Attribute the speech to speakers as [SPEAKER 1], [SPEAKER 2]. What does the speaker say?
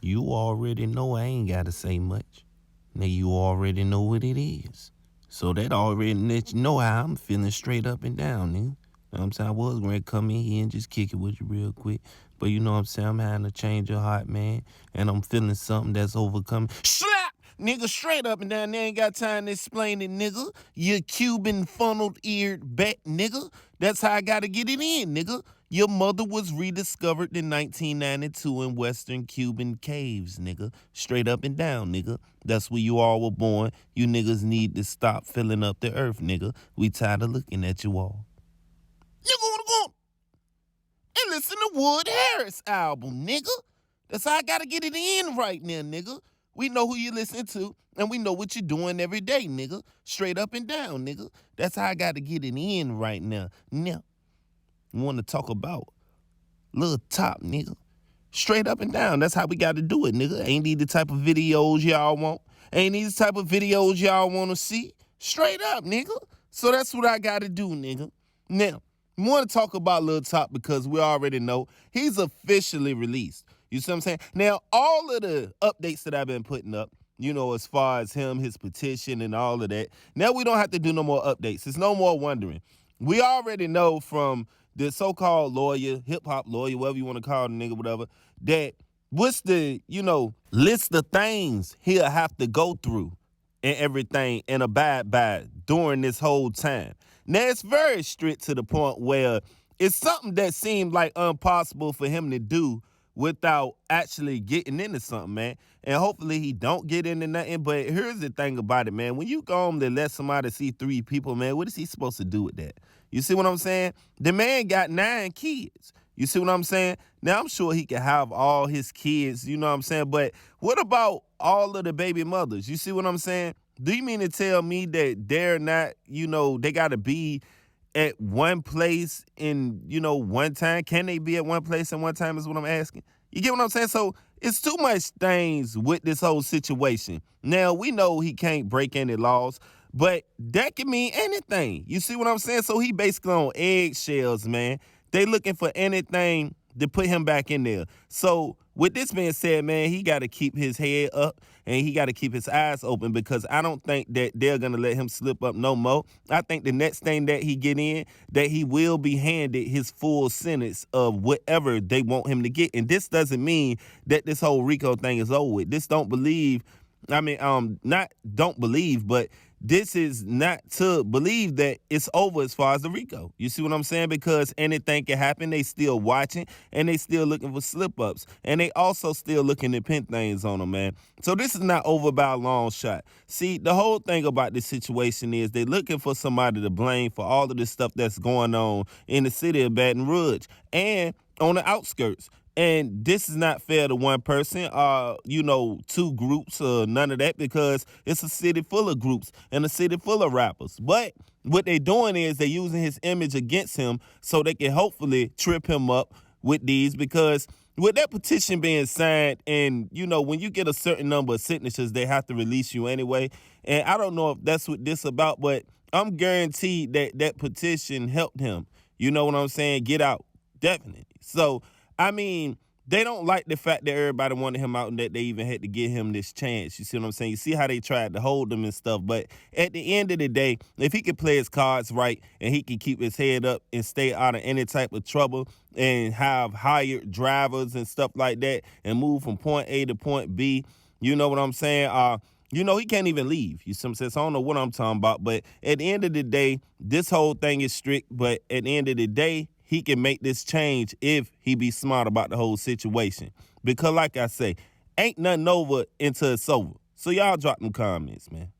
[SPEAKER 1] You already know I ain't gotta say much. Now you already know what it is. So that already let you know how I'm feeling straight up and down, nigga. You know what I'm saying? I was going to come in here and just kick it with you real quick. But you know what I'm saying? I'm having a change of heart, man. And I'm feeling something that's overcoming. Slap! Nigga, straight up and down. They ain't got time to explain it, nigga. You Cuban funneled-eared bat, nigga. That's how I gotta get it in, nigga. Your mother was rediscovered in 1992 in Western Cuban caves, nigga. Straight up and down, nigga. That's where you all were born. You niggas need to stop filling up the earth, nigga. We tired of looking at you all. You gonna go and listen to Wood Harris album, nigga. That's how I gotta get it in right now, nigga. We know who you listen to, and we know what you're doing every day, nigga. Straight up and down, nigga. That's how I gotta get it in right now. Now, we want to talk about Lil Top, nigga. Straight up and down. That's how we got to do it, nigga. Ain't these the type of videos y'all want? Ain't these the type of videos y'all want to see? Straight up, nigga. So that's what I got to do, nigga. Now, we want to talk about Lil Top because we already know he's officially released. You see what I'm saying? Now, all of the updates that I've been putting up, you know, as far as him, his petition and all of that, now we don't have to do no more updates. It's no more wondering. We already know from the so-called lawyer, hip-hop lawyer, whatever you want to call the nigga, whatever, that what's the, list of things he'll have to go through and everything and abide by during this whole time. Now, it's very strict to the point where it's something that seemed like impossible for him to do without actually getting into something, man. And hopefully he don't get into nothing. But here's the thing about it, man. When you go home to let somebody see 3 people, man, what is he supposed to do with that? You see what I'm saying? The man got 9 kids. You see what I'm saying? Now, I'm sure he can have all his kids, you know what I'm saying? But what about all of the baby mothers? You see what I'm saying? Do you mean to tell me that they're not, they got to be at one place in, one time? Can they be at one place at one time is what I'm asking. You get what I'm saying? So it's too much things with this whole situation. Now, we know he can't break any laws, but that can mean anything. You see what I'm saying? So he basically on eggshells, man. They looking for anything to put him back in there. So with this being said, man, he got to keep his head up and he got to keep his eyes open because I don't think that they're going to let him slip up no more. I think the next thing that he get in, that he will be handed his full sentence of whatever they want him to get. And this doesn't mean that this whole RICO thing is over with. This not don't believe, but this is not to believe that it's over as far as the RICO. You see what I'm saying? Because anything can happen. They still watching and they still looking for slip-ups. And they also still looking to pin things on them, man. So this is not over by a long shot. See, the whole thing about this situation is they're looking for somebody to blame for all of this stuff that's going on in the city of Baton Rouge and on the outskirts. And this is not fair to one person, 2 groups, none of that, because it's a city full of groups and a city full of rappers. But what they're doing is they're using his image against him so they can hopefully trip him up with these, because with that petition being signed and, when you get a certain number of signatures, they have to release you anyway. And I don't know if that's what this about, but I'm guaranteed that that petition helped him. You know what I'm saying? Get out. Definitely. So, they don't like the fact that everybody wanted him out and that they even had to give him this chance. You see what I'm saying? You see how they tried to hold him and stuff. But at the end of the day, if he could play his cards right and he could keep his head up and stay out of any type of trouble and have hired drivers and stuff like that and move from point A to point B, you know what I'm saying? He can't even leave. You see what I'm saying? So I don't know what I'm talking about. But at the end of the day, this whole thing is strict. But at the end of the day, he can make this change if he be smart about the whole situation. Because like I say, ain't nothing over until it's over. So y'all drop them comments, man.